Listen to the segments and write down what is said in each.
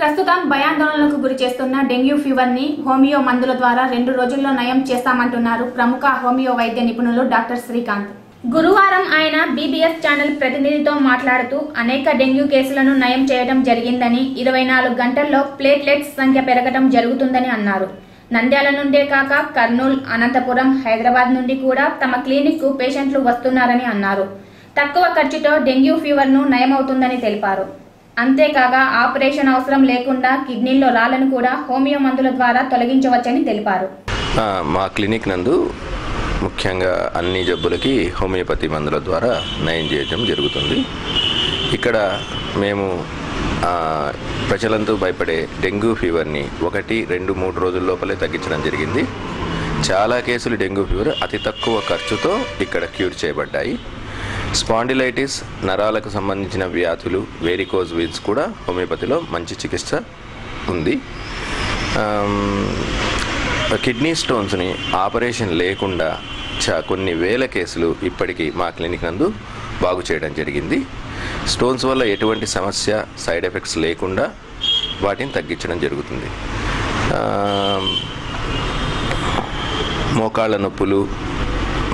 ప్రస్తుతం భయాందోళనలకు గురి చేస్తున్న డెంగ్యూ ఫీవర్ ని హోమియో మందుల ద్వారా 2 రోజుల్లో నయం చేస్తామంటున్నారు ప్రముఖ హోమియో వైద్య నిపుణులు డాక్టర్ శ్రీకాంత్. గురువారం ఆయన బీబీఎస్ ఛానల్ ప్రతినిధితో మాట్లాడుతూ అనేక డెంగ్యూ కేసులను నయం చేయడం జరిగిందని 24 గంటల్లో ప్లేట్లెట్స్ సంఖ్య పెరగడం జరుగుతుందని అన్నారు. నంద్యాల నుండే కాక కర్నూలు, అనంతపురం, హైదరాబాద్ నుండి కూడా తమ క్లినిక్ కు పేషెంట్లు వస్తున్నారని అన్నారు. తక్కువ ఖర్చుతో డెంగ్యూ ఫీవర్ ను నయమవుతుందని తెలిపారు. అంతేకాక ఆపరేషన్ అవసరం లేకుండా కిడ్నీల్లో రాళ్లను కూడా హోమియో మందుల ద్వారా తొలగించవచ్చని తెలిపారు. మా క్లినిక్ నందు ముఖ్యంగా అన్ని జబ్బులకి హోమియోపతి మందుల ద్వారా నయం చేయడం జరుగుతుంది. ఇక్కడ మేము ప్రజలంతా భయపడే డెంగ్యూ ఫీవర్ని 1, 2, 3 రోజుల లోపలే తగ్గించడం జరిగింది. చాలా కేసులు డెంగ్యూ ఫీవర్ అతి తక్కువ ఖర్చుతో ఇక్కడ క్యూర్ చేయబడ్డాయి. స్పాండిలైటిస్, నరాలకు సంబంధించిన వ్యాధులు, వేరికోజ్ వీన్స్ కూడా హోమియోపతిలో మంచి చికిత్స ఉంది. కిడ్నీ స్టోన్స్ని ఆపరేషన్ లేకుండా కొన్ని వేల కేసులు ఇప్పటికీ మా క్లినిక్ నందు బాగు చేయడం జరిగింది. స్టోన్స్ వల్ల ఎటువంటి సమస్య, సైడ్ ఎఫెక్ట్స్ లేకుండా వాటిని తగ్గించడం జరుగుతుంది. మోకాళ్ళ నొప్పులు,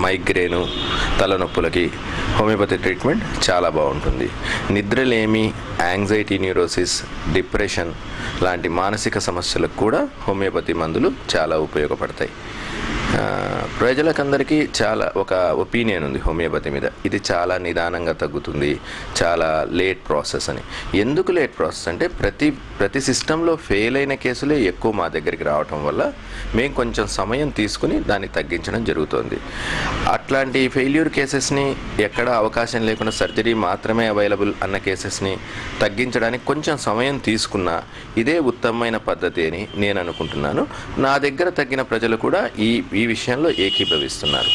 మైగ్రేను, తలనొప్పులకి హోమియోపతి ట్రీట్మెంట్ చాలా బాగుంటుంది. నిద్రలేమి, యాంగ్జైటీ, న్యూరోసిస్, డిప్రెషన్ లాంటి మానసిక సమస్యలకు కూడా హోమియోపతి మందులు చాలా ఉపయోగపడతాయి. ప్రజలకందరికీ చాలా ఒక ఒపీనియన్ ఉంది హోమియోపతి మీద, ఇది చాలా నిదానంగా తగ్గుతుంది, చాలా లేట్ ప్రాసెస్ అని. ఎందుకు లేట్ ప్రాసెస్ అంటే ప్రతి సిస్టంలో ఫెయిల్ అయిన కేసులే ఎక్కువ మా దగ్గరికి రావటం వల్ల మేము కొంచెం సమయం తీసుకుని దాన్ని తగ్గించడం జరుగుతుంది. అట్లాంటి ఫెయిల్యూర్ కేసెస్ని ఎక్కడ అవకాశం లేకుండా సర్జరీ మాత్రమే అవైలబుల్ అన్న కేసెస్ని తగ్గించడానికి కొంచెం సమయం తీసుకున్నా ఇదే ఉత్తమమైన పద్ధతి అని నేను అనుకుంటున్నాను. నా దగ్గర తగ్గిన ప్రజలు కూడా ఈ విషయంలో ఏకీభవిస్తున్నారు.